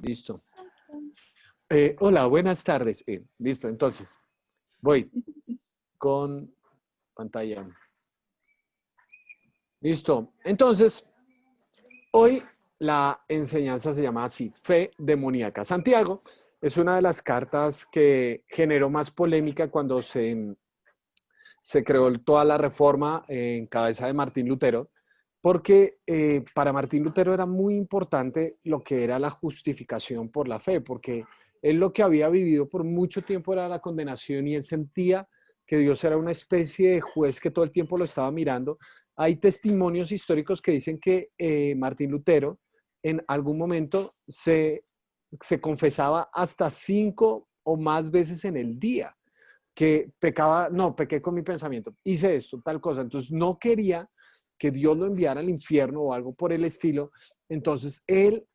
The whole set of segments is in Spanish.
Listo. Hola, buenas tardes. Listo, entonces, voy con pantalla. Listo. Entonces, hoy la enseñanza se llama así, Fe Demoníaca. Santiago es una de las cartas que generó más polémica cuando se creó toda la reforma en cabeza de Martín Lutero, porque para Martín Lutero era muy importante lo que era la justificación por la fe, porque él lo que había vivido por mucho tiempo era la condenación y él sentía que Dios era una especie de juez que todo el tiempo lo estaba mirando. Hay testimonios históricos que dicen que Martín Lutero en algún momento se confesaba hasta 5 o más veces en el día que pecaba, no, pequé con mi pensamiento, hice esto, tal cosa. Entonces no quería que Dios lo enviara al infierno o algo por el estilo. Entonces él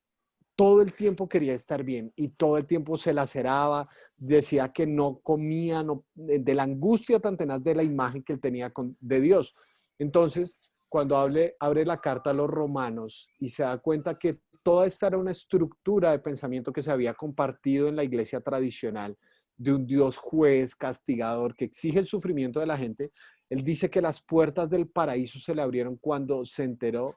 todo el tiempo quería estar bien y todo el tiempo se laceraba, decía que no comía, no, de la angustia tan tenaz de la imagen que él tenía de Dios. Entonces, cuando abre la carta a los romanos y se da cuenta que toda esta era una estructura de pensamiento que se había compartido en la iglesia tradicional, de un Dios juez, castigador, que exige el sufrimiento de la gente, él dice que las puertas del paraíso se le abrieron cuando se enteró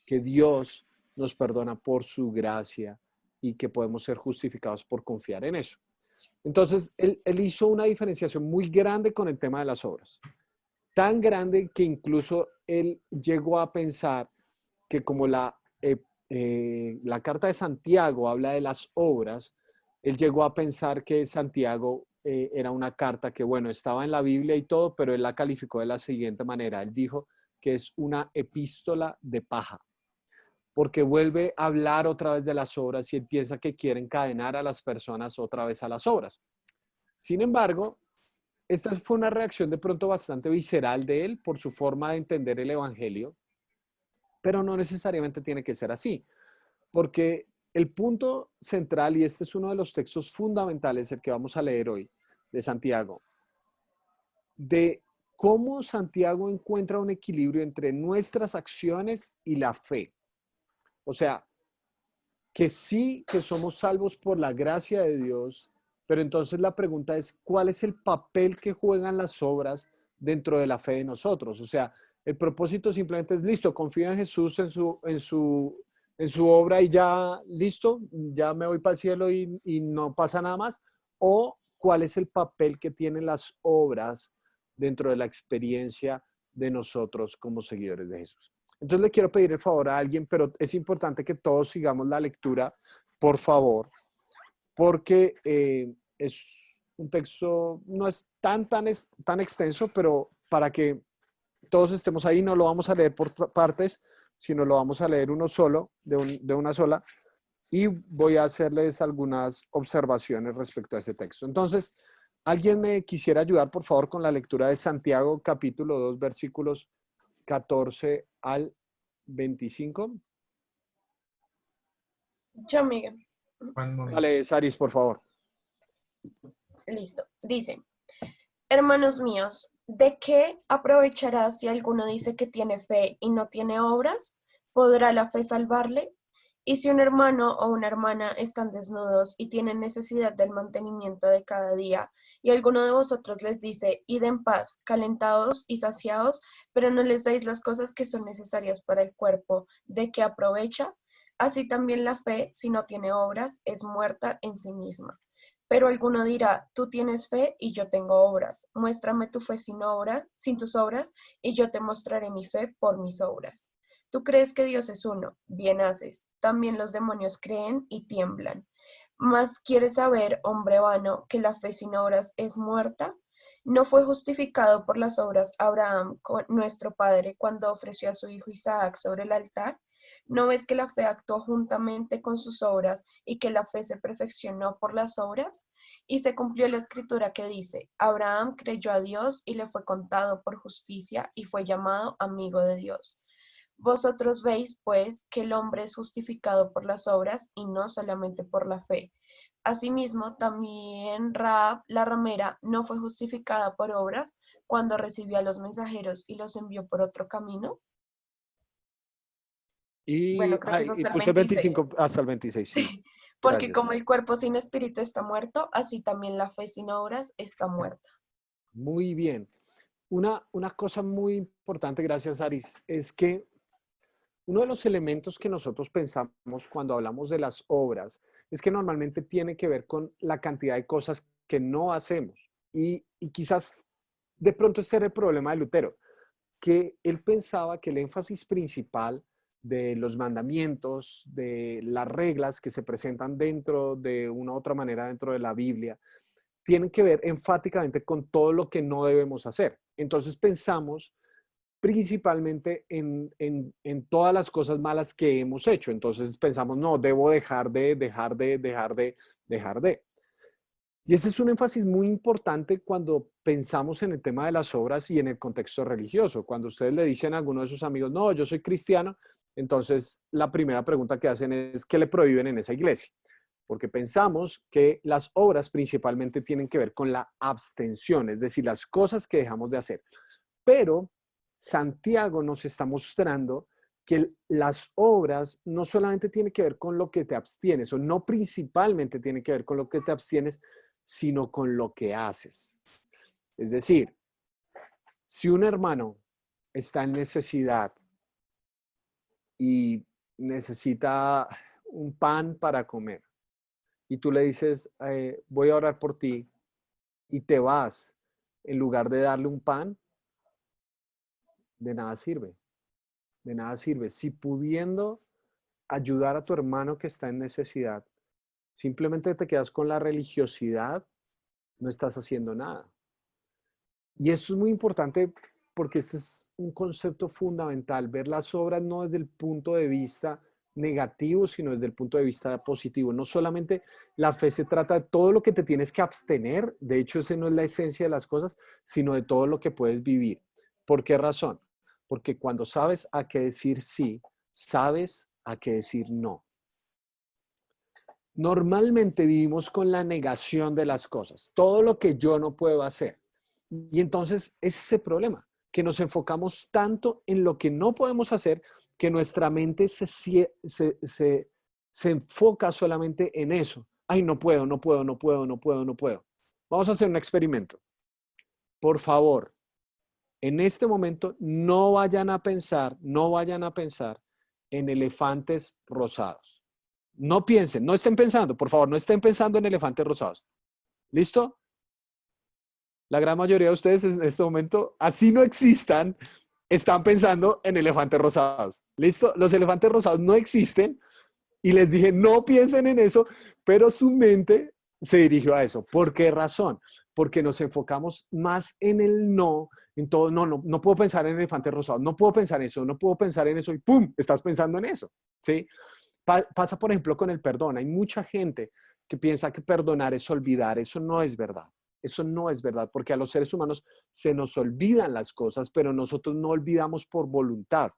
que Dios nos perdona por su gracia y que podemos ser justificados por confiar en eso. Entonces, él hizo una diferenciación muy grande con el tema de las obras, tan grande que incluso él llegó a pensar que como la carta de Santiago habla de las obras, él llegó a pensar que Santiago era una carta que, bueno, estaba en la Biblia y todo, pero él la calificó de la siguiente manera. Él dijo que es una epístola de paja, porque vuelve a hablar otra vez de las obras y él piensa que quiere encadenar a las personas otra vez a las obras. Sin embargo, esta fue una reacción de pronto bastante visceral de él por su forma de entender el Evangelio, pero no necesariamente tiene que ser así, porque el punto central, y este es uno de los textos fundamentales, el que vamos a leer hoy, de Santiago, de cómo Santiago encuentra un equilibrio entre nuestras acciones y la fe. O sea, que sí que somos salvos por la gracia de Dios, pero entonces la pregunta es, ¿cuál es el papel que juegan las obras dentro de la fe de nosotros? O sea, el propósito simplemente es, listo, confío en Jesús, en su obra y ya, listo, ya me voy para el cielo y no pasa nada más. ¿O cuál es el papel que tienen las obras dentro de la experiencia de nosotros como seguidores de Jesús? Entonces le quiero pedir el favor a alguien, pero es importante que todos sigamos la lectura, por favor, porque es un texto, no es tan extenso, pero para que todos estemos ahí, no lo vamos a leer por partes, sino lo vamos a leer uno solo, de una sola, y voy a hacerles algunas observaciones respecto a ese texto. Entonces, ¿alguien me quisiera ayudar, por favor, con la lectura de Santiago, capítulo 2, versículos 14 al 25? Yo, Miguel. Dale, Saris, por favor. Listo. Dice, hermanos míos, ¿de qué aprovechará si alguno dice que tiene fe y no tiene obras? ¿Podrá la fe salvarle? Y si un hermano o una hermana están desnudos y tienen necesidad del mantenimiento de cada día, y alguno de vosotros les dice, id en paz, calentados y saciados, pero no les dais las cosas que son necesarias para el cuerpo, ¿de qué aprovecha? Así también la fe, si no tiene obras, es muerta en sí misma. Pero alguno dirá, tú tienes fe y yo tengo obras. Muéstrame tu fe sin obras, sin tus obras, y yo te mostraré mi fe por mis obras. Tú crees que Dios es uno, bien haces. También los demonios creen y tiemblan. Mas ¿quieres saber, hombre vano, que la fe sin obras es muerta? ¿No fue justificado por las obras Abraham, nuestro padre, cuando ofreció a su hijo Isaac sobre el altar? ¿No ves que la fe actuó juntamente con sus obras y que la fe se perfeccionó por las obras? Y se cumplió la escritura que dice, Abraham creyó a Dios y le fue contado por justicia y fue llamado amigo de Dios. Vosotros veis, pues, que el hombre es justificado por las obras y no solamente por la fe. Asimismo, también Rahab, la ramera, no fue justificada por obras cuando recibió a los mensajeros y los envió por otro camino. Y, Bueno, creo que es y hasta el puse el 26. 25 hasta el 26, sí. Porque Gracias. como el cuerpo sin espíritu está muerto, así también la fe sin obras está muerta. Muy bien. Una cosa muy importante, gracias Aris, es que uno de los elementos que nosotros pensamos cuando hablamos de las obras es que normalmente tiene que ver con la cantidad de cosas que no hacemos. Y quizás de pronto este era el problema de Lutero, que él pensaba que el énfasis principal de los mandamientos, de las reglas que se presentan dentro de una u otra manera dentro de la Biblia, tienen que ver enfáticamente con todo lo que no debemos hacer. Entonces pensamos principalmente en todas las cosas malas que hemos hecho. Entonces pensamos, no, debo dejar de. Y ese es un énfasis muy importante cuando pensamos en el tema de las obras y en el contexto religioso. Cuando ustedes le dicen a alguno de sus amigos, no, yo soy cristiano, entonces la primera pregunta que hacen es, ¿qué le prohíben en esa iglesia? Porque pensamos que las obras principalmente tienen que ver con la abstención, es decir, las cosas que dejamos de hacer. Pero Santiago nos está mostrando que las obras no solamente tienen que ver con lo que te abstienes, o no principalmente tienen que ver con lo que te abstienes, sino con lo que haces. Es decir, si un hermano está en necesidad y necesita un pan para comer, y tú le dices, voy a orar por ti, y te vas, en lugar de darle un pan, de nada sirve, de nada sirve. Si pudiendo ayudar a tu hermano que está en necesidad, simplemente te quedas con la religiosidad, no estás haciendo nada. Y eso es muy importante porque este es un concepto fundamental, ver las obras no desde el punto de vista negativo, sino desde el punto de vista positivo. No solamente la fe se trata de todo lo que te tienes que abstener, de hecho esa no es la esencia de las cosas, sino de todo lo que puedes vivir. ¿Por qué razón? Porque cuando sabes a qué decir sí, sabes a qué decir no. Normalmente vivimos con la negación de las cosas, todo lo que yo no puedo hacer. Y entonces es ese problema, que nos enfocamos tanto en lo que no podemos hacer que nuestra mente se enfoca solamente en eso. Ay, no puedo, no puedo, no puedo, no puedo, no puedo. Vamos a hacer un experimento. Por favor, en este momento no vayan a pensar en elefantes rosados. No piensen, no estén pensando, por favor, no estén pensando en elefantes rosados. ¿Listo? La gran mayoría de ustedes en este momento, así no existan, están pensando en elefantes rosados. ¿Listo? Los elefantes rosados no existen y les dije, no piensen en eso, pero su mente se dirigió a eso. ¿Por qué razón? Porque nos enfocamos más en el no, en todo, no puedo pensar en elefantes rosados, no puedo pensar en eso, no puedo pensar en eso y ¡pum! Estás pensando en eso, ¿sí? Pasa, por ejemplo, con el perdón. Hay mucha gente que piensa que perdonar es olvidar. Eso no es verdad. Eso no es verdad, porque a los seres humanos se nos olvidan las cosas, pero nosotros no olvidamos por voluntad.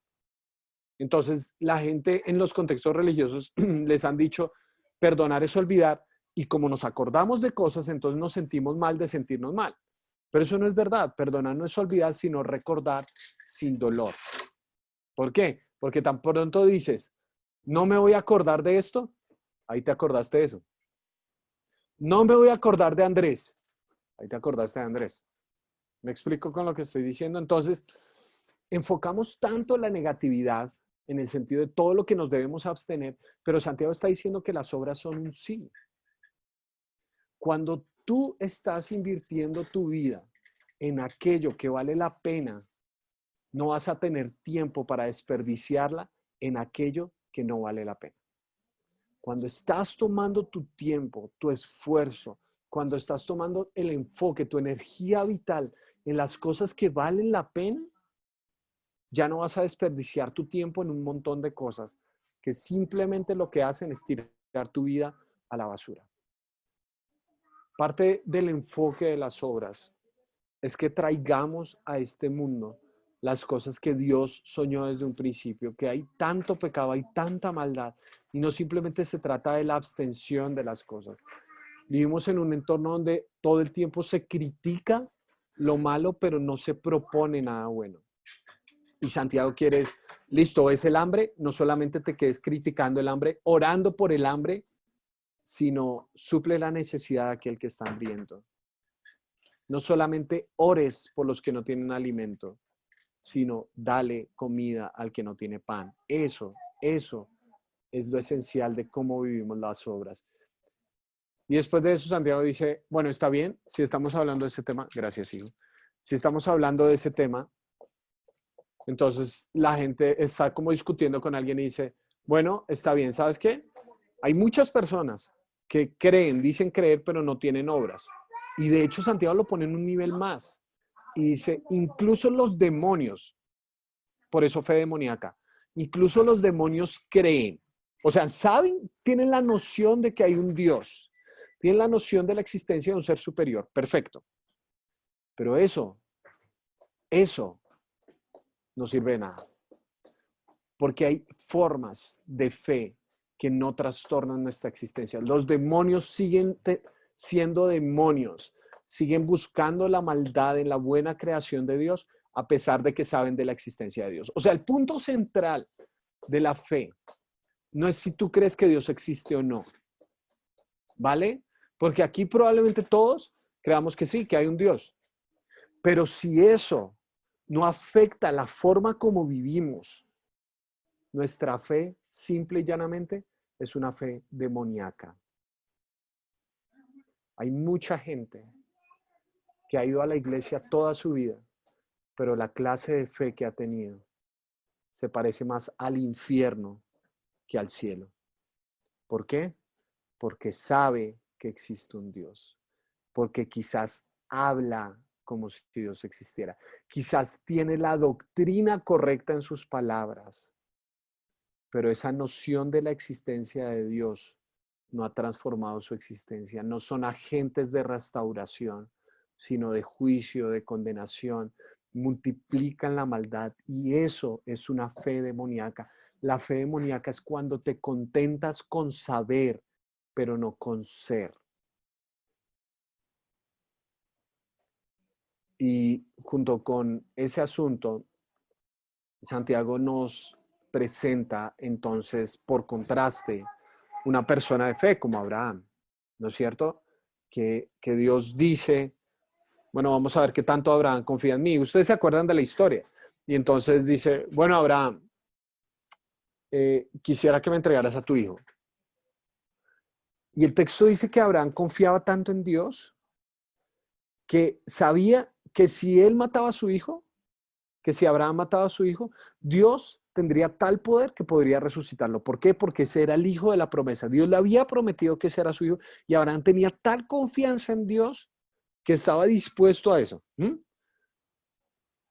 Entonces, la gente en los contextos religiosos les han dicho, perdonar es olvidar, y como nos acordamos de cosas, entonces nos sentimos mal de sentirnos mal. Pero eso no es verdad. Perdonar no es olvidar, sino recordar sin dolor. ¿Por qué? Porque tan pronto dices, no me voy a acordar de esto, ahí te acordaste de eso. No me voy a acordar de Andrés, ahí te acordaste de Andrés. ¿Me explico con lo que estoy diciendo? Entonces, enfocamos tanto la negatividad en el sentido de todo lo que nos debemos abstener, pero Santiago está diciendo que las obras son un sí. Cuando tú estás invirtiendo tu vida en aquello que vale la pena, no vas a tener tiempo para desperdiciarla en aquello que no vale la pena. Cuando estás tomando tu tiempo, tu esfuerzo, cuando estás tomando el enfoque, tu energía vital en las cosas que valen la pena, ya no vas a desperdiciar tu tiempo en un montón de cosas que simplemente lo que hacen es tirar tu vida a la basura. Parte del enfoque de las obras es que traigamos a este mundo las cosas que Dios soñó desde un principio, que hay tanto pecado, hay tanta maldad, y no simplemente se trata de la abstención de las cosas. Vivimos en un entorno donde todo el tiempo se critica lo malo, pero no se propone nada bueno. Y Santiago quiere, listo, es el hambre, no solamente te quedes criticando el hambre, orando por el hambre, sino suple la necesidad de aquel que está hambriento. No solamente ores por los que no tienen alimento, sino dale comida al que no tiene pan. Eso es lo esencial de cómo vivimos las obras. Y después de eso, Santiago dice, bueno, está bien, si estamos hablando de ese tema, gracias, hijo. Si estamos hablando de ese tema, entonces la gente está como discutiendo con alguien y dice, bueno, está bien, ¿sabes qué? Hay muchas personas que creen, dicen creer, pero no tienen obras. Y de hecho, Santiago lo pone en un nivel más. Y dice, incluso los demonios, por eso fe demoníaca, incluso los demonios creen. O sea, saben, tienen la noción de que hay un Dios. Tienen la noción de la existencia de un ser superior. Perfecto. Pero eso no sirve de nada. Porque hay formas de fe que no trastornan nuestra existencia. Los demonios siguen siendo demonios. Siguen buscando la maldad en la buena creación de Dios, a pesar de que saben de la existencia de Dios. O sea, el punto central de la fe no es si tú crees que Dios existe o no. ¿Vale? Porque aquí probablemente todos creamos que sí, que hay un Dios. Pero si eso no afecta la forma como vivimos, nuestra fe, simple y llanamente, es una fe demoníaca. Hay mucha gente que ha ido a la iglesia toda su vida, pero la clase de fe que ha tenido se parece más al infierno que al cielo. ¿Por qué? Porque sabe que existe un Dios. Porque quizás habla como si Dios existiera. Quizás tiene la doctrina correcta en sus palabras, pero esa noción de la existencia de Dios no ha transformado su existencia. No son agentes de restauración, sino de juicio, de condenación. Multiplican la maldad y eso es una fe demoníaca. La fe demoníaca es cuando te contentas con saber, pero no con ser. Y junto con ese asunto, Santiago nos presenta entonces, por contraste, una persona de fe como Abraham, ¿no es cierto? Que Dios dice, bueno, vamos a ver qué tanto Abraham confía en mí. Ustedes se acuerdan de la historia. Y entonces dice, bueno, Abraham, quisiera que me entregaras a tu hijo. Y el texto dice que Abraham confiaba tanto en Dios que sabía que si él mataba a su hijo, que si Abraham mataba a su hijo, Dios tendría tal poder que podría resucitarlo. ¿Por qué? Porque ese era el hijo de la promesa. Dios le había prometido que ese era su hijo y Abraham tenía tal confianza en Dios que estaba dispuesto a eso.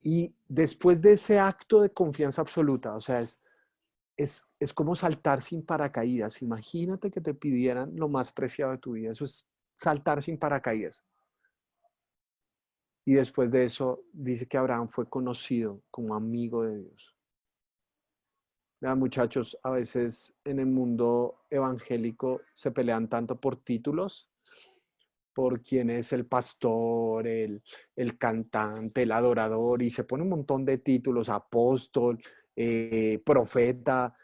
Y después de ese acto de confianza absoluta, o sea, es como saltar sin paracaídas. Imagínate que te pidieran lo más preciado de tu vida. Eso es saltar sin paracaídas. Y después de eso dice que Abraham fue conocido como amigo de Dios. Vean, muchachos, a veces en el mundo evangélico se pelean tanto por títulos, por quién es el pastor, el cantante, el adorador, y se pone un montón de títulos, apóstol, profeta,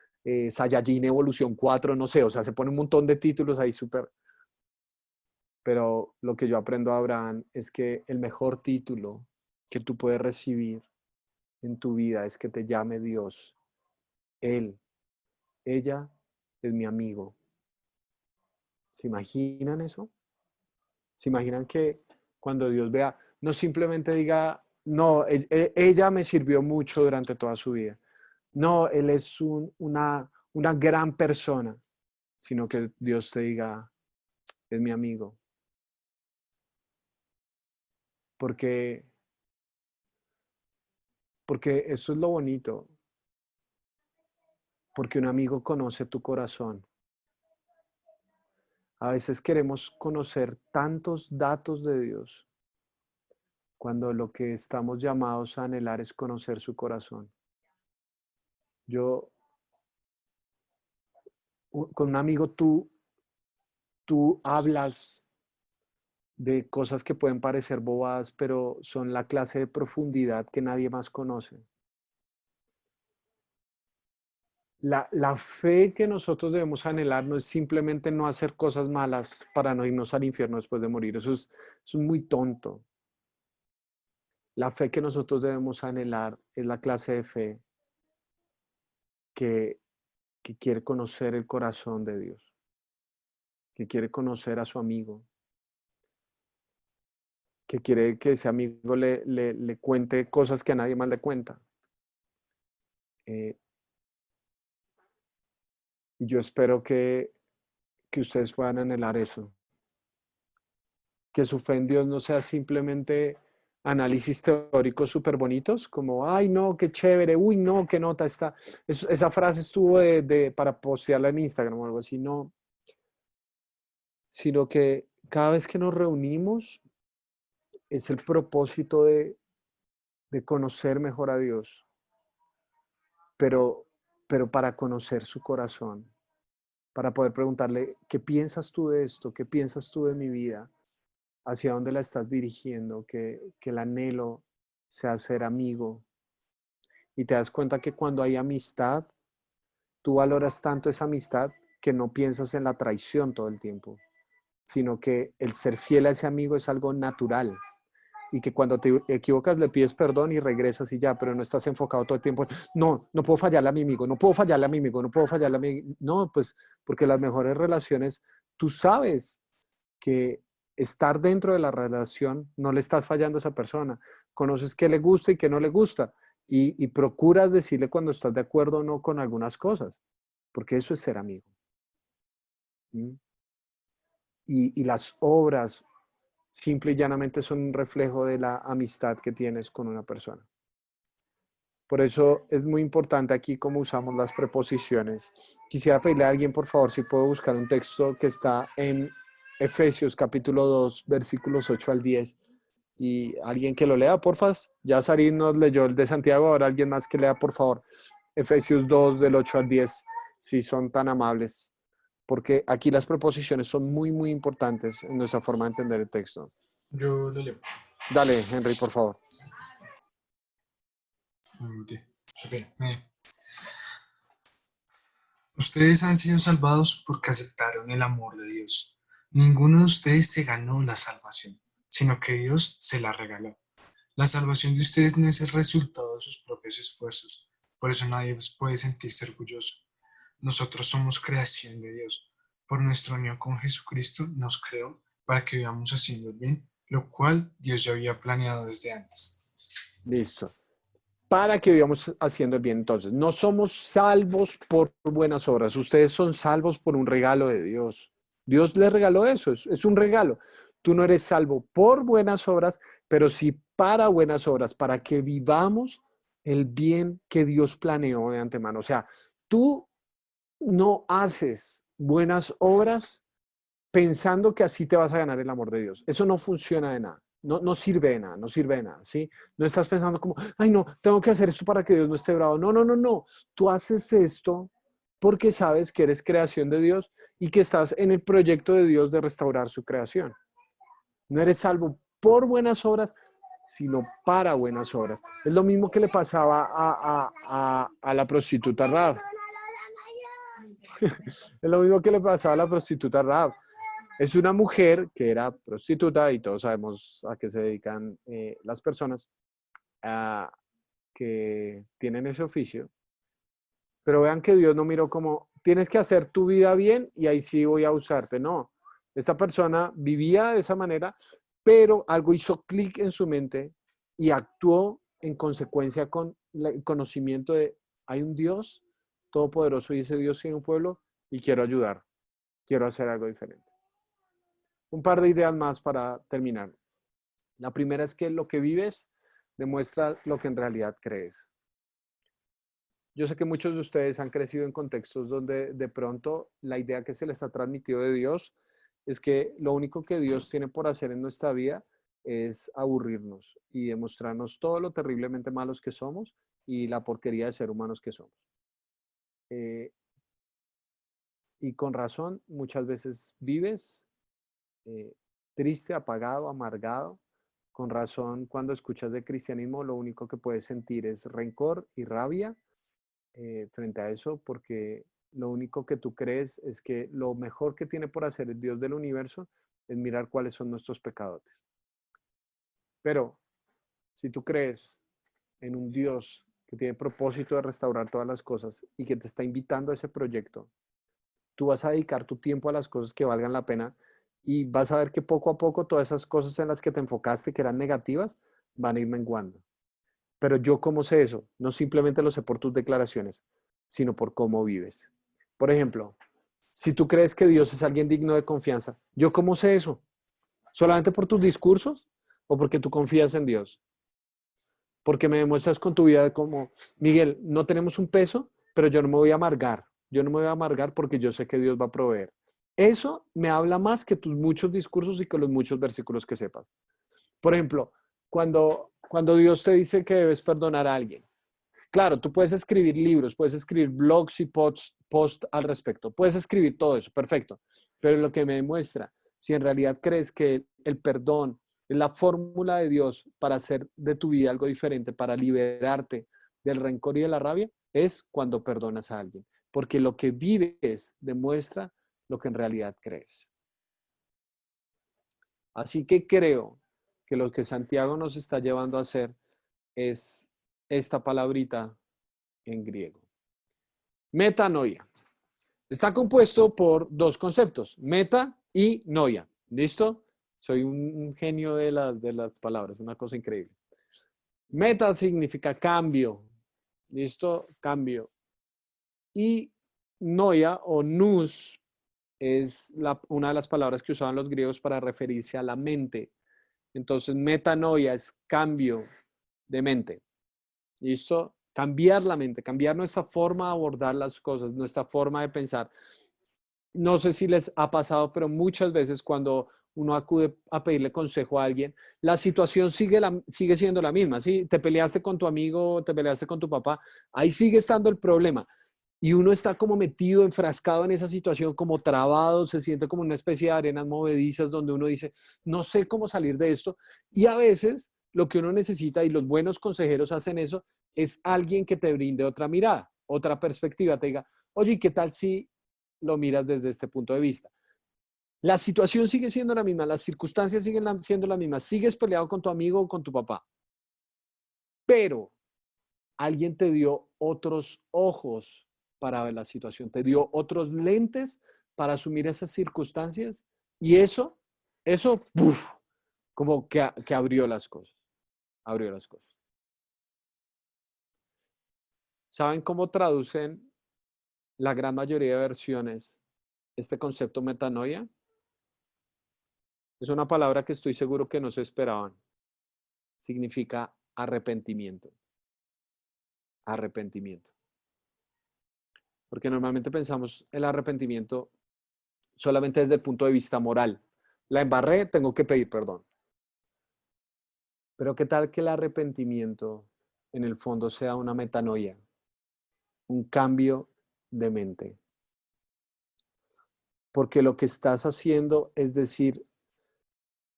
Saiyajin Evolución 4, no sé, o sea, se pone un montón de títulos ahí súper. Pero lo que yo aprendo a Abraham es que el mejor título que tú puedes recibir en tu vida es que te llame Dios. Él, ella es mi amigo. ¿Se imaginan eso? ¿Se imaginan que cuando Dios vea, no simplemente diga, no, ella me sirvió mucho durante toda su vida? No, él es una gran persona, sino que Dios te diga, es mi amigo. Porque, porque eso es lo bonito. Porque un amigo conoce tu corazón. A veces queremos conocer tantos datos de Dios cuando lo que estamos llamados a anhelar es conocer su corazón. Yo, con un amigo tú hablas de cosas que pueden parecer bobadas, pero son la clase de profundidad que nadie más conoce. La fe que nosotros debemos anhelar no es simplemente no hacer cosas malas para no irnos al infierno después de morir. Eso es muy tonto. La fe que nosotros debemos anhelar es la clase de fe que, que quiere conocer el corazón de Dios, que quiere conocer a su amigo, que quiere que ese amigo le cuente cosas que a nadie más le cuenta. Eh, y yo espero que ustedes puedan anhelar eso, que su fe en Dios no sea simplemente análisis teóricos súper bonitos, como, ay, no, qué chévere, uy, no, qué nota está. Esa frase estuvo para postearla en Instagram o algo así, no, sino que cada vez que nos reunimos es el propósito de conocer mejor a Dios, pero, pero para conocer su corazón, para poder preguntarle, ¿qué piensas tú de esto? ¿Qué piensas tú de mi vida? ¿Hacia dónde la estás dirigiendo? Que el anhelo sea ser amigo. Y te das cuenta que cuando hay amistad, tú valoras tanto esa amistad que no piensas en la traición todo el tiempo, sino que el ser fiel a ese amigo es algo natural. Y que cuando te equivocas le pides perdón y regresas y ya, pero no estás enfocado todo el tiempo. No, no puedo fallarle a mi amigo, no puedo fallarle a mi amigo, no puedo fallarle a mi... No, pues porque las mejores relaciones, tú sabes que estar dentro de la relación no le estás fallando a esa persona. Conoces qué le gusta y qué no le gusta y procuras decirle cuando estás de acuerdo o no con algunas cosas, porque eso es ser amigo. ¿Mm? Y las obras simple y llanamente son un reflejo de la amistad que tienes con una persona. Por eso es muy importante aquí cómo usamos las preposiciones. Quisiera pedirle a alguien, por favor, si puedo buscar un texto que está en Efesios capítulo 2, versículos 8 al 10. Y alguien que lo lea, porfa. Ya Sarín nos leyó el de Santiago, ahora alguien más que lea, por favor. Efesios 2, del 8 al 10, si son tan amables. Porque aquí las preposiciones son muy, muy importantes en nuestra forma de entender el texto. Yo lo leo. Dale, Henry, por favor. Ok. Ustedes han sido salvados porque aceptaron el amor de Dios. Ninguno de ustedes se ganó la salvación, sino que Dios se la regaló. La salvación de ustedes no es el resultado de sus propios esfuerzos, por eso nadie puede sentirse orgulloso. Nosotros somos creación de Dios. Por nuestra unión con Jesucristo nos creó para que vivamos haciendo el bien, lo cual Dios ya había planeado desde antes. Listo. Para que vivamos haciendo el bien. Entonces, no somos salvos por buenas obras. Ustedes son salvos por un regalo de Dios. Dios les regaló eso, es un regalo. Tú no eres salvo por buenas obras, pero sí para buenas obras, para que vivamos el bien que Dios planeó de antemano. O sea, tú no haces buenas obras pensando que así te vas a ganar el amor de Dios. Eso no funciona de nada. No, no sirve de nada, no sirve de nada, ¿sí? No estás pensando como, ay, no, tengo que hacer esto para que Dios no esté bravo. No, no, no, no. Tú haces esto porque sabes que eres creación de Dios y que estás en el proyecto de Dios de restaurar su creación. No eres salvo por buenas obras, sino para buenas obras. Es lo mismo que le pasaba a la prostituta Rahab. Es lo mismo que le pasaba a la prostituta Rahab. Es una mujer que era prostituta y todos sabemos a qué se dedican las personas que tienen ese oficio. Pero vean que Dios no miró como, tienes que hacer tu vida bien y ahí sí voy a usarte. No, esta persona vivía de esa manera, pero algo hizo clic en su mente y actuó en consecuencia con el conocimiento de, hay un Dios todopoderoso y ese Dios tiene un pueblo y quiero ayudar, quiero hacer algo diferente. Un par de ideas más para terminar. La primera es que lo que vives demuestra lo que en realidad crees. Yo sé que muchos de ustedes han crecido en contextos donde de pronto la idea que se les ha transmitido de Dios es que lo único que Dios tiene por hacer en nuestra vida es aburrirnos y demostrarnos todo lo terriblemente malos que somos y la porquería de ser humanos que somos. Eh, y con razón, muchas veces vives eh, triste, apagado, amargado. Con razón, cuando escuchas de cristianismo, lo único que puedes sentir es rencor y rabia frente a eso, porque lo único que tú crees es que lo mejor que tiene por hacer el Dios del universo es mirar cuáles son nuestros pecados. Pero si tú crees en un Dios que tiene propósito de restaurar todas las cosas y que te está invitando a ese proyecto, tú vas a dedicar tu tiempo a las cosas que valgan la pena y vas a ver que poco a poco todas esas cosas en las que te enfocaste que eran negativas van a ir menguando. Pero yo cómo sé eso, no simplemente lo sé por tus declaraciones, sino por cómo vives. Por ejemplo, si tú crees que Dios es alguien digno de confianza, ¿yo cómo sé eso? ¿Solamente por tus discursos o porque tú confías en Dios? Porque me demuestras con tu vida como, Miguel, no tenemos un peso, pero yo no me voy a amargar. Yo no me voy a amargar porque yo sé que Dios va a proveer. Eso me habla más que tus muchos discursos y que los muchos versículos que sepas. Por ejemplo, cuando Dios te dice que debes perdonar a alguien. Claro, tú puedes escribir libros, puedes escribir blogs y posts al respecto. Puedes escribir todo eso, perfecto. Pero lo que me demuestra, si en realidad crees que el perdón es la fórmula de Dios para hacer de tu vida algo diferente, para liberarte del rencor y de la rabia, es cuando perdonas a alguien. Porque lo que vives demuestra lo que en realidad crees. Así que creo que lo que Santiago nos está llevando a hacer es esta palabrita en griego. Metanoia. Está compuesto por dos conceptos, meta y noia. ¿Listo? Soy un genio de las palabras, una cosa increíble. Meta significa cambio. ¿Listo? Cambio. Y noia o nous es una de las palabras que usaban los griegos para referirse a la mente. Entonces, metanoia es cambio de mente. ¿Listo? Cambiar la mente, cambiar nuestra forma de abordar las cosas, nuestra forma de pensar. No sé si les ha pasado, pero muchas veces cuando uno acude a pedirle consejo a alguien, la situación sigue siendo la misma. ¿Sí? Te peleaste con tu amigo, te peleaste con tu papá, ahí sigue estando el problema. Y uno está como metido, enfrascado en esa situación, como trabado, se siente como una especie de arenas movedizas donde uno dice, no sé cómo salir de esto. Y a veces lo que uno necesita, y los buenos consejeros hacen eso, es alguien que te brinde otra mirada, otra perspectiva, te diga, oye, ¿qué tal si lo miras desde este punto de vista? La situación sigue siendo la misma, las circunstancias siguen siendo las mismas, sigues peleado con tu amigo o con tu papá, pero alguien te dio otros ojos para ver la situación, te dio otros lentes para asumir esas circunstancias y eso, ¡puf! Como que abrió las cosas, abrió las cosas. ¿Saben cómo traducen la gran mayoría de versiones este concepto metanoia? Es una palabra que estoy seguro que no se esperaban. Significa arrepentimiento. Arrepentimiento. Porque normalmente pensamos el arrepentimiento solamente desde el punto de vista moral. La embarré, tengo que pedir perdón. Pero ¿qué tal que el arrepentimiento en el fondo sea una metanoia? Un cambio de mente. Porque lo que estás haciendo es decir,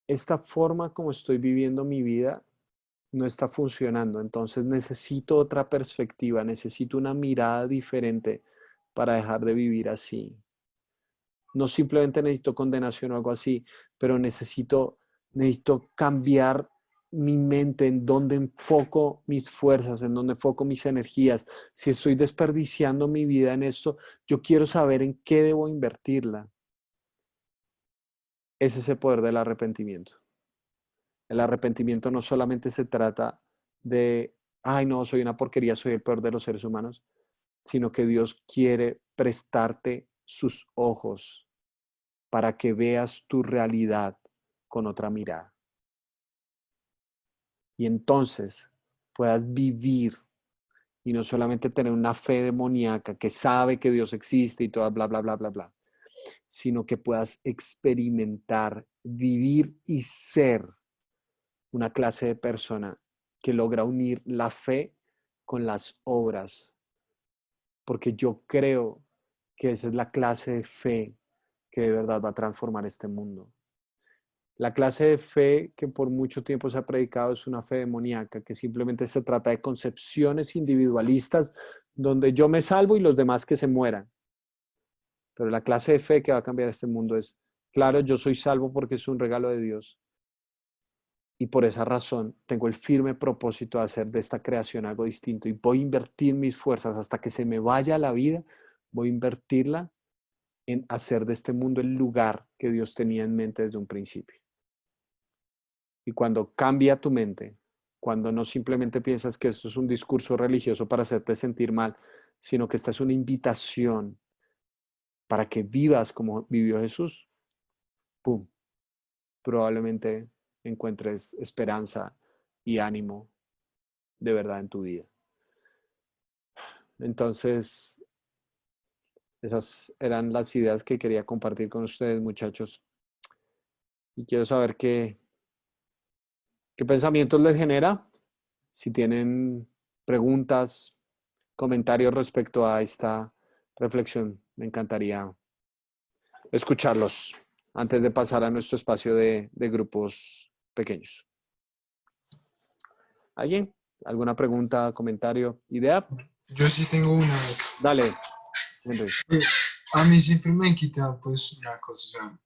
esta forma como estoy viviendo mi vida no está funcionando, entonces necesito otra perspectiva, necesito una mirada diferente para dejar de vivir así. No simplemente necesito condenación o algo así, pero necesito cambiar mi mente, en dónde enfoco mis fuerzas, en dónde enfoco mis energías. Si estoy desperdiciando mi vida en esto, yo quiero saber en qué debo invertirla. Ese es el poder del arrepentimiento. El arrepentimiento no solamente se trata de, ay no, soy una porquería, soy el peor de los seres humanos, sino que Dios quiere prestarte sus ojos para que veas tu realidad con otra mirada. Y entonces puedas vivir y no solamente tener una fe demoníaca que sabe que Dios existe y toda bla, bla, bla, bla, bla, sino que puedas experimentar, vivir y ser una clase de persona que logra unir la fe con las obras. Porque yo creo que esa es la clase de fe que de verdad va a transformar este mundo. La clase de fe que por mucho tiempo se ha predicado es una fe demoníaca, que simplemente se trata de concepciones individualistas donde yo me salvo y los demás que se mueran. Pero la clase de fe que va a cambiar este mundo es, claro, yo soy salvo porque es un regalo de Dios. Y por esa razón tengo el firme propósito de hacer de esta creación algo distinto. Y voy a invertir mis fuerzas hasta que se me vaya la vida. Voy a invertirla en hacer de este mundo el lugar que Dios tenía en mente desde un principio. Y cuando cambia tu mente, cuando no simplemente piensas que esto es un discurso religioso para hacerte sentir mal, sino que esta es una invitación para que vivas como vivió Jesús, ¡pum! Probablemente encuentres esperanza y ánimo de verdad en tu vida. Entonces, esas eran las ideas que quería compartir con ustedes, muchachos. Y quiero saber qué pensamientos les genera. Si tienen preguntas, comentarios respecto a esta reflexión, me encantaría escucharlos antes de pasar a nuestro espacio de grupos pequeños. ¿Alguien? ¿Alguna pregunta, comentario, idea? Yo sí tengo una. Dale, Henry. A mí siempre me han quitado pues una cosa, o sea,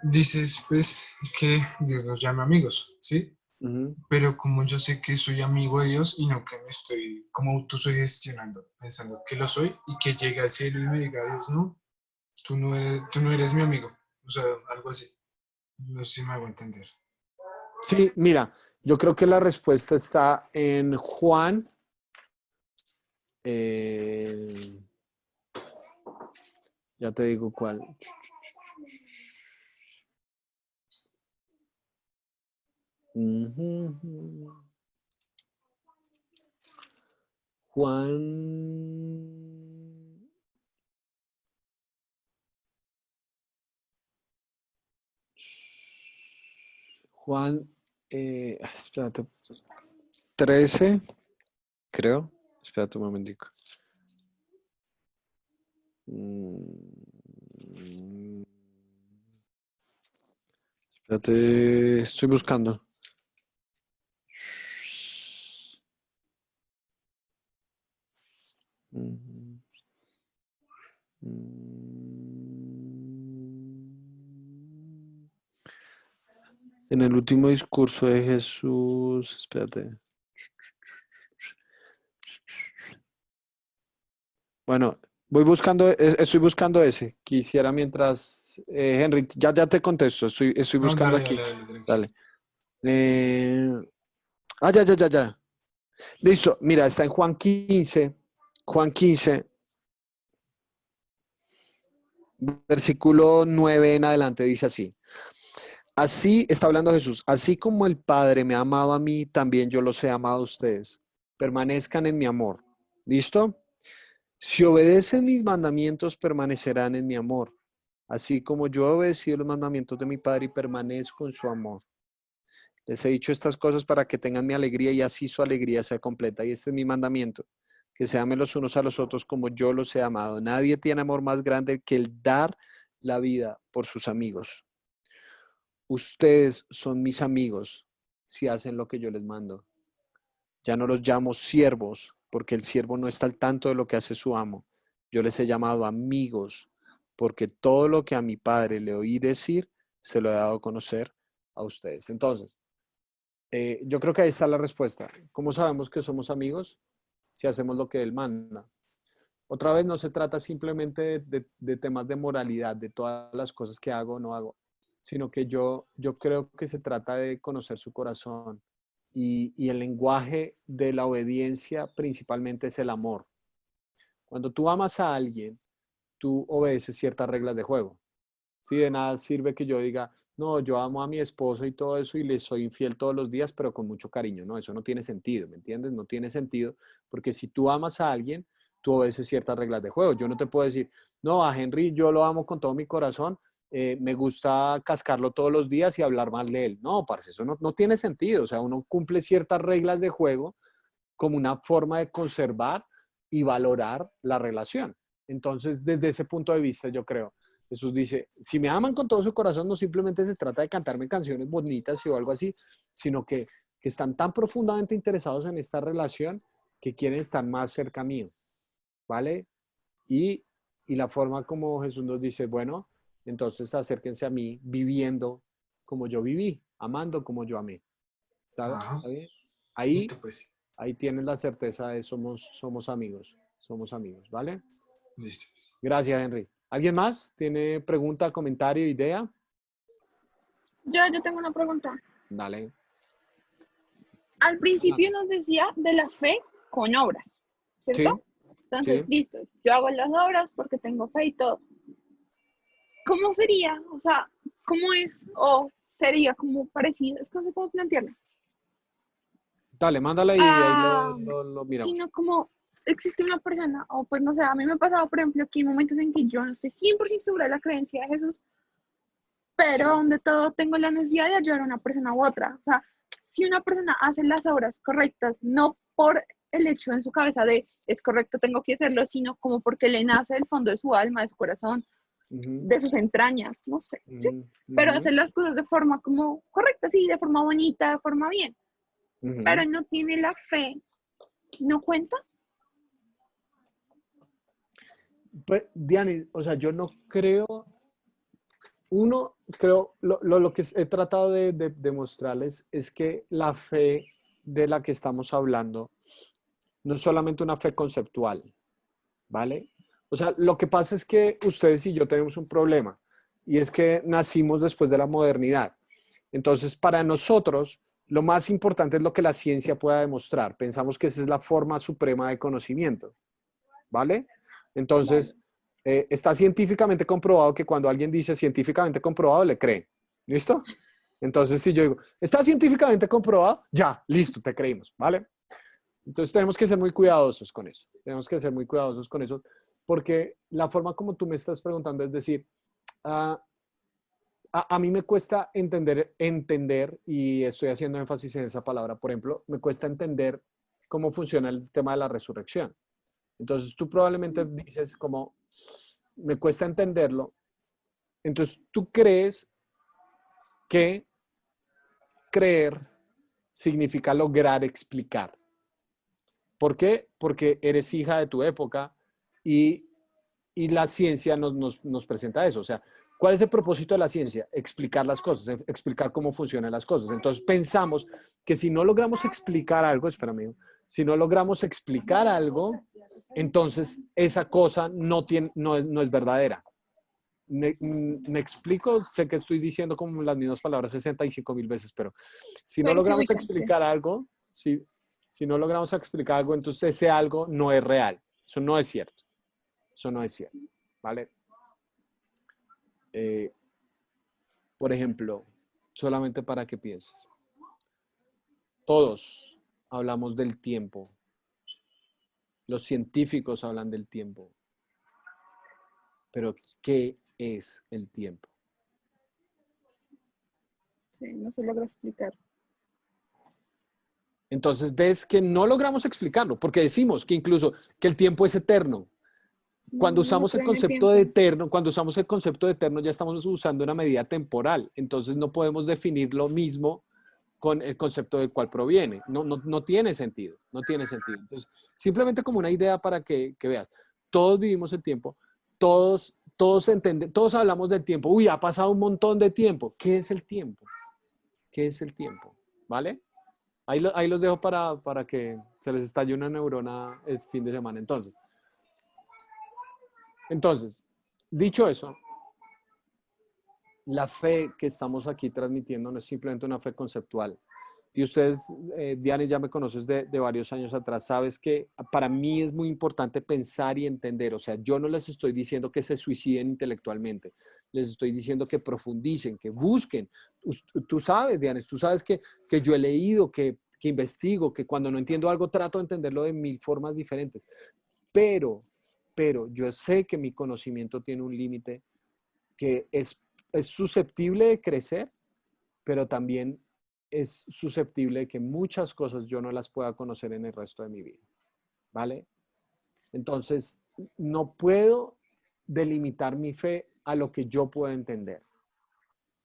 dices pues que Dios nos llama amigos, ¿sí? Uh-huh. Pero como yo sé que soy amigo de Dios y no que me estoy como autosugestionando, pensando que lo soy y que llegue al cielo y me diga Dios, no, tú no eres mi amigo, o sea, algo así. No sé si me hago entender. Sí, mira, yo creo que la respuesta está en Juan. Ya te digo cuál. Juan. Juan, espérate, 13, creo. Espérate un momentico. Espérate, estoy buscando. En el último discurso de Jesús, espérate. Bueno, estoy buscando ese. Quisiera mientras, Henry, ya te contesto, estoy No, buscando dale, aquí. dale, dale, tranquilo. Dale. Ya. Listo, mira, está en Juan 15, versículo 9 en adelante, dice así. Así está hablando Jesús, así como el Padre me ha amado a mí, también yo los he amado a ustedes. Permanezcan en mi amor. ¿Listo? Si obedecen mis mandamientos, permanecerán en mi amor. Así como yo he obedecido los mandamientos de mi Padre y permanezco en su amor. Les he dicho estas cosas para que tengan mi alegría y así su alegría sea completa. Y este es mi mandamiento, que se amen los unos a los otros como yo los he amado. Nadie tiene amor más grande que el dar la vida por sus amigos. Ustedes son mis amigos si hacen lo que yo les mando. Ya no los llamo siervos, porque el siervo no está al tanto de lo que hace su amo. Yo les he llamado amigos, porque todo lo que a mi padre le oí decir, se lo he dado a conocer a ustedes. Entonces, yo creo que ahí está la respuesta. ¿Cómo sabemos que somos amigos? Si hacemos lo que él manda. Otra vez no se trata simplemente de temas de moralidad, de todas las cosas que hago o no hago, sino que yo creo que se trata de conocer su corazón. Y el lenguaje de la obediencia principalmente es el amor. Cuando tú amas a alguien, tú obedeces ciertas reglas de juego. Si de nada sirve que yo diga, no, yo amo a mi esposo y todo eso y le soy infiel todos los días, pero con mucho cariño. No, eso no tiene sentido, ¿me entiendes? No tiene sentido, porque si tú amas a alguien, tú obedeces ciertas reglas de juego. Yo no te puedo decir, no, a Henry yo lo amo con todo mi corazón, me gusta cascarlo todos los días y hablar mal de él. No, parce, eso no tiene sentido. O sea, uno cumple ciertas reglas de juego como una forma de conservar y valorar la relación. Entonces, desde ese punto de vista, yo creo, Jesús dice, si me aman con todo su corazón, no simplemente se trata de cantarme canciones bonitas o algo así, sino que están tan profundamente interesados en esta relación que quieren estar más cerca mío, ¿vale? Y la forma como Jesús nos dice, bueno, entonces acérquense a mí viviendo como yo viví, amando como yo amé. ¿Sabes? Ajá. ¿Está bien? Listo, Ahí, pues. ahí tienes la certeza de somos amigos, ¿vale? Listo, pues. Gracias, Henry. ¿Alguien más? ¿Tiene pregunta, comentario, idea? Yo tengo una pregunta. Dale. Al Ah, principio nos decía de la fe con obras, sí, ¿cierto? Entonces, sí. listo, yo hago las obras porque tengo fe y todo. ¿Cómo sería? O sea, ¿cómo es? ¿O sería como parecido? Es que no sé cómo plantearlo. Dale, mándala y ahí Ah, lo miramos. sino como existe una persona, o pues no sé, a mí me ha pasado, por ejemplo, que hay momentos en que yo no estoy 100% segura de la creencia de Jesús, pero Sí. donde todo tengo la necesidad de ayudar a una persona u otra. O sea, si una persona hace las obras correctas, no por el hecho en su cabeza de es correcto, tengo que hacerlo, sino como porque le nace del fondo de su alma, de su corazón, Ujú, de sus entrañas, no sé, ¿sí? ujú, Pero ujú, hacer las cosas de forma como correcta, sí, de forma bonita, de forma bien, pero ujú. no tiene la fe, no cuenta. Pues, Diane, o sea, yo no creo, creo, lo que he tratado de demostrarles es que la fe de la que estamos hablando no es solamente una fe conceptual, ¿vale? O sea, lo que pasa es que ustedes y yo tenemos un problema y es que nacimos después de la modernidad. Entonces, para nosotros, lo más importante es lo que la ciencia pueda demostrar. Pensamos que esa es la forma suprema de conocimiento, ¿vale? Vale. Entonces, está científicamente comprobado que cuando alguien dice científicamente comprobado, le creen. ¿Listo? Entonces, si yo digo, está científicamente comprobado, ya, listo, te creímos, ¿vale? Entonces tenemos que ser muy cuidadosos con eso. Tenemos que ser muy cuidadosos con eso, porque la forma como tú me estás preguntando es decir, ah, a mí me cuesta entender, y estoy haciendo énfasis en esa palabra, por ejemplo, me cuesta entender cómo funciona el tema de la resurrección. Entonces tú probablemente dices como, me cuesta entenderlo. Entonces tú crees que creer significa lograr explicar. ¿Por qué? Porque eres hija de tu época y, y la ciencia nos presenta eso. O sea, ¿cuál es el propósito de la ciencia? Explicar las cosas, explicar cómo funcionan las cosas. Entonces pensamos que si no logramos explicar algo, espérame, si no logramos explicar algo, entonces esa cosa no es verdadera. Me explico, sé que estoy diciendo como las mismas palabras 65.000 veces, pero si no Pero sí logramos ubican, sí. explicar algo, si no logramos explicar algo, entonces ese algo no es real. Eso no es cierto. Eso no es cierto. ¿Vale? Eh, por ejemplo, solamente para que pienses. Todos hablamos del tiempo. Los científicos hablan del tiempo. Pero ¿qué es el tiempo? Sí, no se logra explicar. Entonces ves que no logramos explicarlo, porque decimos que incluso que el tiempo es eterno. Cuando No, no usamos el creo en el concepto de tiempo. eterno, cuando usamos el concepto de eterno ya estamos usando una medida temporal. Entonces no podemos definir lo mismo con el concepto del cual proviene. No tiene sentido, no tiene sentido. Entonces, simplemente como una idea para que veas. Todos vivimos el tiempo, todos hablamos del tiempo. Uy, ha pasado un montón de tiempo. ¿Qué es el tiempo? ¿Qué es el tiempo? ¿Vale? Ahí los dejo para que se les estalle una neurona es fin de semana. Entonces, dicho eso, la fe que estamos aquí transmitiendo no es simplemente una fe conceptual. Y ustedes, Diane, ya me conoces de varios años atrás, sabes que para mí es muy importante pensar y entender. O sea, yo no les estoy diciendo que se suiciden intelectualmente, les estoy diciendo que profundicen, que busquen. Tú sabes, Diane, tú sabes que yo he leído, que investigo, que cuando no entiendo algo trato de entenderlo de mil formas diferentes. Pero, pero yo sé que mi conocimiento tiene un límite que es susceptible de crecer, pero también es susceptible de que muchas cosas yo no las pueda conocer en el resto de mi vida, ¿vale? Entonces, no puedo delimitar mi fe a lo que yo puedo entender,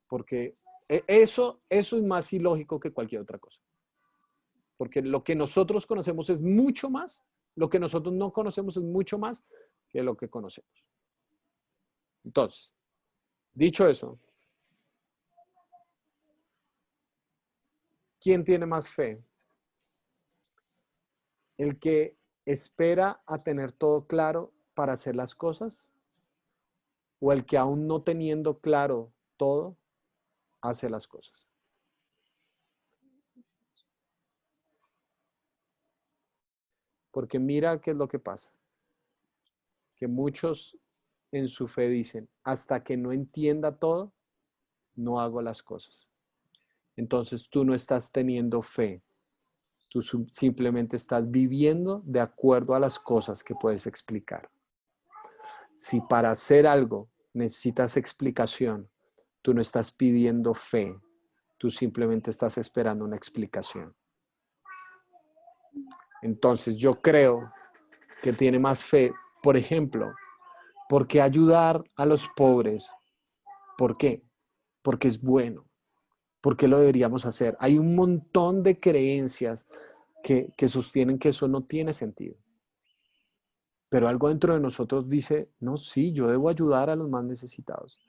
porque eso es más ilógico que cualquier otra cosa. porque lo que nosotros conocemos es mucho más, lo que nosotros no conocemos es mucho más que lo que conocemos. Entonces, dicho eso, ¿quién tiene más fe? ¿El que espera a tener todo claro para hacer las cosas? ¿O el que aún no teniendo claro todo, hace las cosas? Porque mira qué es lo que pasa. Que muchos en su fe dicen, hasta que no entienda todo, no hago las cosas. Entonces tú no estás teniendo fe. Tú simplemente estás viviendo de acuerdo a las cosas que puedes explicar. Si para hacer algo necesitas explicación, tú no estás pidiendo fe. Tú simplemente estás esperando una explicación. Entonces yo creo que tiene más fe, por ejemplo, ¿por qué ayudar a los pobres? ¿Por qué? Porque es bueno. ¿Por qué lo deberíamos hacer? Hay un montón de creencias que sostienen que eso no tiene sentido. Pero algo dentro de nosotros dice, no, sí, yo debo ayudar a los más necesitados.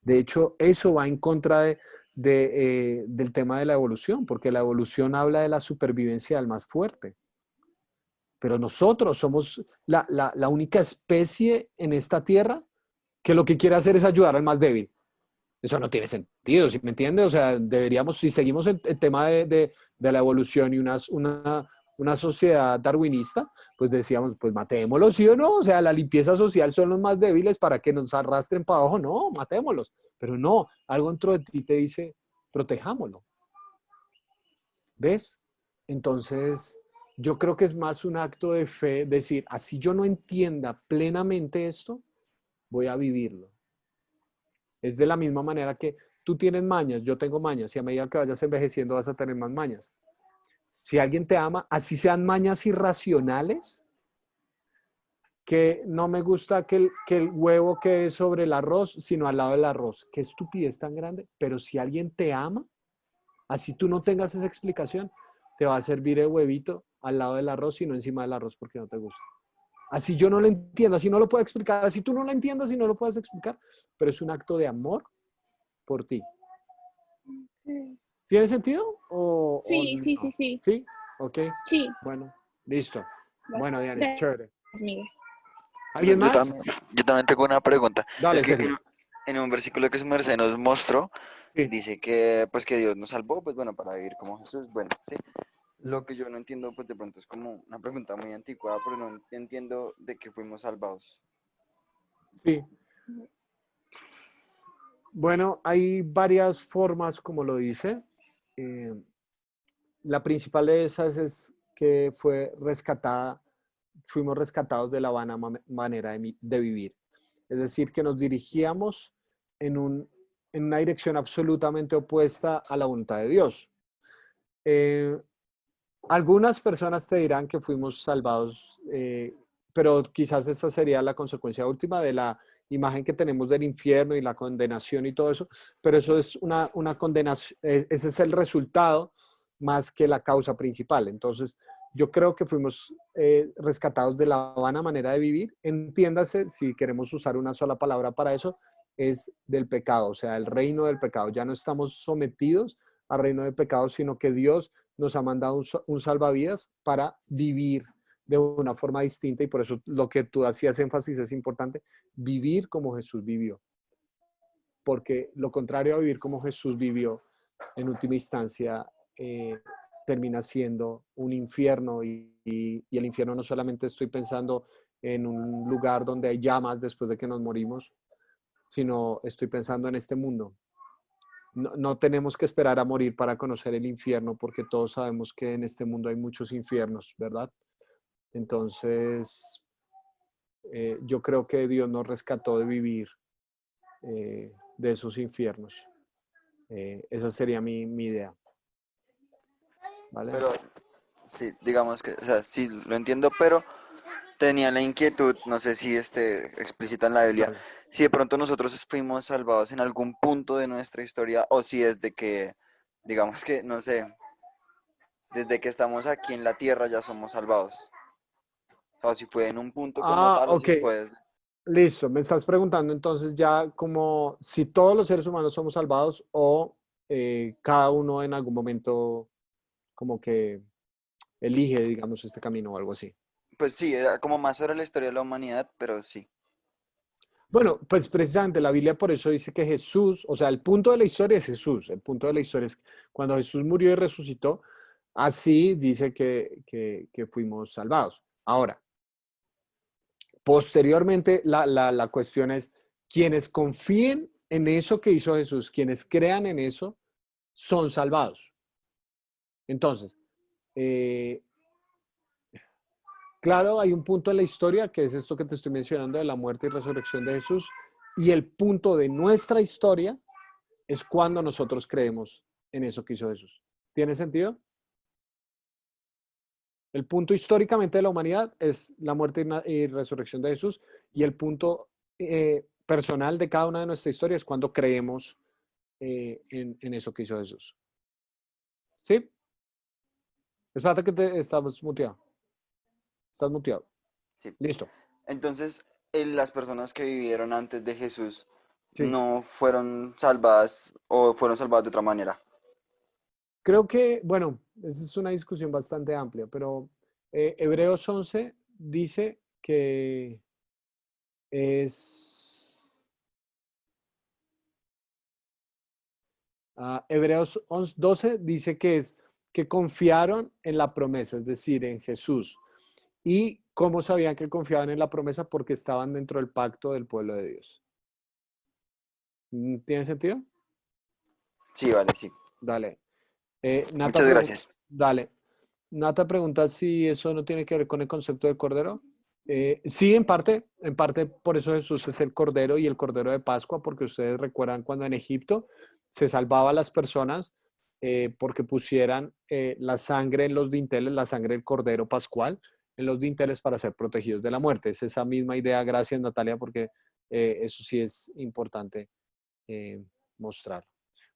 De hecho, eso va en contra del tema de la evolución, porque la evolución habla de la supervivencia del más fuerte. Pero nosotros somos la única especie en esta tierra que lo que quiere hacer es ayudar al más débil. Eso no tiene sentido, ¿sí me entiende? O sea, deberíamos, si seguimos el tema de la evolución y una sociedad darwinista, pues decíamos, pues matémoslos, ¿sí o no? O sea, la limpieza social son los más débiles para que nos arrastren para abajo. No, matémoslos. Pero no, algo dentro de ti te dice, protejámoslo. ¿Ves? Entonces, yo creo que es más un acto de fe, decir, así yo no entienda plenamente esto, voy a vivirlo. Es de la misma manera que tú tienes mañas, yo tengo mañas, y a medida que vayas envejeciendo vas a tener más mañas. Si alguien te ama, así sean mañas irracionales, que no me gusta que el huevo quede sobre el arroz, sino al lado del arroz. Qué estupidez tan grande. Pero si alguien te ama, así tú no tengas esa explicación, te va a servir el huevito al lado del arroz y no encima del arroz porque no te gusta. Así yo no lo entiendo, así no lo puedo explicar, así tú no lo entiendas y no lo puedes explicar, pero es un acto de amor por ti. ¿Tiene sentido? ¿O Sí, sí, sí, no? sí. ¿Sí? Ok. Sí. Bueno, listo. Vale. Bueno, Diane, Gracias, chévere. Miguel. ¿Alguien más? Yo también tengo una pregunta. Es Dale, que Sergio. en un versículo que su merced nos mostró, Sí. dice que pues que Dios nos salvó, pues bueno, para vivir como Jesús. Bueno, sí. Lo que yo no entiendo, pues de pronto es como una pregunta muy anticuada, pero no entiendo de qué fuimos salvados. Sí. Bueno, hay varias formas, como lo dice. La principal de esas es que fuimos rescatados de la vana manera de vivir. Es decir, que nos dirigíamos en una dirección absolutamente opuesta a la voluntad de Dios. Algunas personas te dirán que fuimos salvados, pero quizás esa sería la consecuencia última de la imagen que tenemos del infierno y la condenación y todo eso, pero eso es una condenación, ese es el resultado más que la causa principal. Entonces, yo creo que fuimos rescatados de la vana manera de vivir. Entiéndase, si queremos usar una sola palabra para eso, es del pecado, o sea, el reino del pecado. Ya no estamos sometidos al reino del pecado, sino que Dios nos ha mandado un salvavidas para vivir de una forma distinta, y por eso lo que tú hacías énfasis es importante, vivir como Jesús vivió. Porque lo contrario a vivir como Jesús vivió, en última instancia, termina siendo un infierno, y el infierno no solamente estoy pensando en un lugar donde hay llamas después de que nos morimos, sino estoy pensando en este mundo. No tenemos que esperar a morir para conocer el infierno, porque todos sabemos que en este mundo hay muchos infiernos, ¿verdad? Entonces, yo creo que Dios nos rescató de vivir de esos infiernos. Esa sería mi idea. ¿Vale? Pero sí, digamos que, o sea, sí, lo entiendo, pero tenía la inquietud, no sé si explícita en la Biblia, Dale. si de pronto nosotros fuimos salvados en algún punto de nuestra historia o si es de que, digamos que, no sé, desde que estamos aquí en la tierra ya somos salvados. O si fue en un punto como tal, o Ok, si fue... listo. Me estás preguntando entonces ya como si todos los seres humanos somos salvados o cada uno en algún momento como que elige, digamos, este camino o algo así. Pues sí, era como más sobre la historia de la humanidad, pero sí. Bueno, pues precisamente la Biblia por eso dice que Jesús, o sea, el punto de la historia es Jesús, el punto de la historia es cuando Jesús murió y resucitó, así dice que fuimos salvados. Ahora, posteriormente la cuestión es, quienes confíen en eso que hizo Jesús, quienes crean en eso, son salvados. Entonces, eh, claro, hay un punto en la historia que es esto que te estoy mencionando de la muerte y resurrección de Jesús, y el punto de nuestra historia es cuando nosotros creemos en eso que hizo Jesús. ¿Tiene sentido? El punto históricamente de la humanidad es la muerte y resurrección de Jesús, y el punto personal de cada una de nuestras historias es cuando creemos en eso que hizo Jesús. ¿Sí? Espérate que estamos muteado. Estás muteado. Sí. Listo. Entonces, las personas que vivieron antes de Jesús Sí. no fueron salvadas o fueron salvadas de otra manera. Creo que, bueno, esa es una discusión bastante amplia, pero Hebreos 11 dice que es... Hebreos 12 dice que es que confiaron en la promesa, es decir, en Jesús. ¿Y cómo sabían que confiaban en la promesa? Porque estaban dentro del pacto del pueblo de Dios. ¿Tiene sentido? Sí, vale, sí. Dale. Nata Muchas gracias. dale. Nata pregunta si eso no tiene que ver con el concepto del cordero. Sí, en parte por eso Jesús es el cordero y el cordero de Pascua, porque ustedes recuerdan cuando en Egipto se salvaba a las personas porque pusieran la sangre en los dinteles, la sangre del cordero pascual en los dinteles para ser protegidos de la muerte. Es esa misma idea. Gracias, Natalia, porque eso sí es importante mostrar.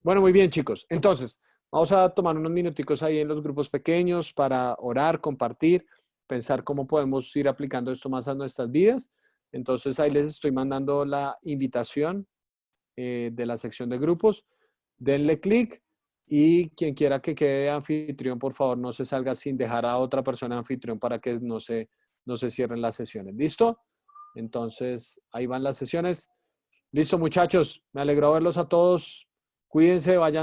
Bueno, muy bien, chicos. Entonces, vamos a tomar unos minuticos ahí en los grupos pequeños para orar, compartir, pensar cómo podemos ir aplicando esto más a nuestras vidas. Entonces, ahí les estoy mandando la invitación de la sección de grupos. Denle clic y quien quiera que quede anfitrión, por favor, no se salga sin dejar a otra persona anfitrión para que no se cierren las sesiones. ¿Listo? Entonces, ahí van las sesiones. Listo, muchachos. Me alegró verlos a todos. Cuídense, vayan.